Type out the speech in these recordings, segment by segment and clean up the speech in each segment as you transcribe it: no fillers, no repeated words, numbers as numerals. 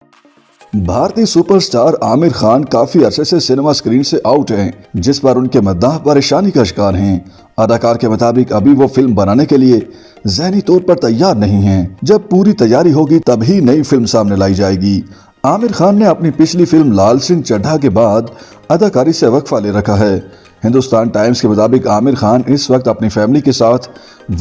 भारतीय सुपरस्टार आमिर खान काफी अरसे से सिनेमा स्क्रीन से आउट हैं, जिस पर उनके मद्दाह परेशानी का शिकार हैं। अदाकार के मुताबिक अभी वो फिल्म बनाने के लिए ज़हनी तौर पर तैयार नहीं हैं। जब पूरी तैयारी होगी तभी नई फिल्म सामने लाई जाएगी। आमिर खान ने अपनी पिछली फिल्म लाल सिंह चड्ढा के बाद अदाकारी से वक्फा ले रखा है। हिंदुस्तान टाइम्स के मुताबिक आमिर खान इस वक्त अपनी फैमिली के साथ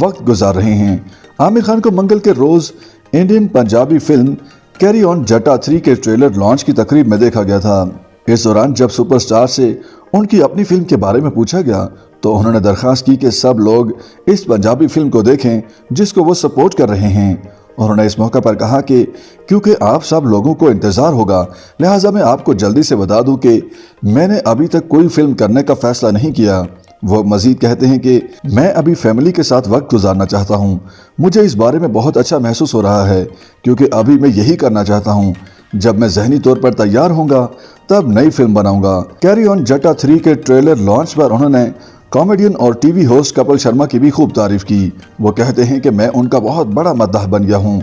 वक्त गुजार रहे हैं। आमिर खान को मंगल के रोज Indian Punjabi film Carry On Jatta 3 के ट्रेलर लॉन्च की तकरीब में देखा गया था। इस दौरान जब सुपरस्टार से उनकी अपनी फिल्म के बारे में पूछा गया तो उन्होंने दरखास्त की कि सब लोग इस पंजाबी फिल्म को देखें जिसको वो सपोर्ट कर रहे हैं। उन्होंने इस मौके पर कहा कि क्योंकि आप सब लोगों को इंतज़ार होगा, लिहाजा मैं आपको जल्दी से बता दूं कि मैंने अभी तक कोई फिल्म करने का फैसला नहीं किया। वो मजीद कहते हैं कि मैं अभी फैमिली के साथ वक्त गुजारना चाहता हूँ। मुझे इस बारे में बहुत अच्छा महसूस हो रहा है क्योंकि अभी मैं यही करना चाहता हूँ। जब मैं ज़हनी तौर पर तैयार होऊंगा तब नई फिल्म बनाऊंगा। कैरी ऑन जट्टा 3 के ट्रेलर लॉन्च पर उन्होंने कॉमेडियन और टीवी होस्ट कपिल शर्मा की भी खूब तारीफ की। वो कहते हैं कि मैं उनका बहुत बड़ा मद्दाह बन गया हूँ।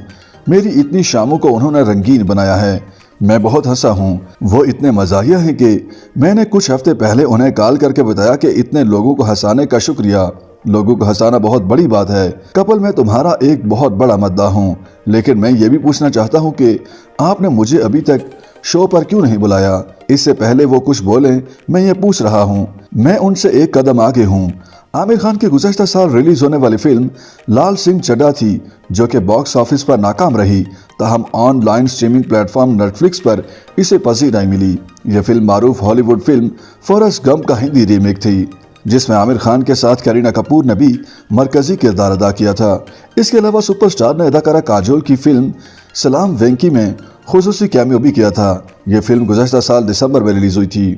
मेरी इतनी शामों को उन्होंने रंगीन बनाया है। मैं बहुत हंसा हूँ। वो इतने मज़ाहिया हैं कि मैंने कुछ हफ्ते पहले उन्हें कॉल करके बताया कि इतने लोगों को हंसाने का शुक्रिया। लोगों को हंसाना बहुत बड़ी बात है। कपिल, मैं तुम्हारा एक बहुत बड़ा मद्दाह हूँ, लेकिन मैं ये भी पूछना चाहता हूँ कि आपने मुझे अभी तक शो पर क्यों नहीं बुलाया। इससे पहले वो कुछ बोले, मैं ये पूछ रहा हूँ। मैं उनसे एक कदम आगे हूँ। आमिर खान की गुज़श्ता साल रिलीज होने वाली फिल्म लाल सिंह चड्ढा थी, जो कि बॉक्स ऑफिस पर नाकाम रही। ताहम ऑनलाइन स्ट्रीमिंग प्लेटफॉर्म नेटफ्लिक्स पर इसे पसीनाई मिली। यह फिल्म मारूफ हॉलीवुड फिल्म फॉरेस्ट गंप का हिंदी रीमेक थी, जिसमें आमिर खान के साथ करीना कपूर ने भी मरकजी किरदार अदा किया था। इसके अलावा सुपरस्टार ने अदाकारा काजोल की फिल्म सलाम वेंकी में खुसूसी कैमियो भी किया था। यह फिल्म गुज़श्ता साल दिसंबर में रिलीज हुई थी।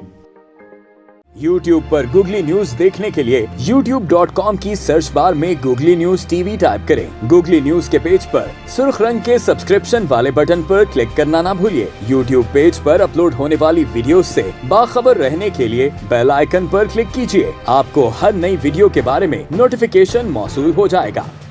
YouTube पर गूगली न्यूज देखने के लिए youtube.com की सर्च बार में गूगली न्यूज टीवी टाइप करें। गूगली न्यूज के पेज पर सुर्ख रंग के सब्सक्रिप्शन वाले बटन पर क्लिक करना ना भूलिए। YouTube पेज पर अपलोड होने वाली वीडियोस से बाखबर रहने के लिए बेल आइकन पर क्लिक कीजिए। आपको हर नई वीडियो के बारे में नोटिफिकेशन मौसूल हो जाएगा।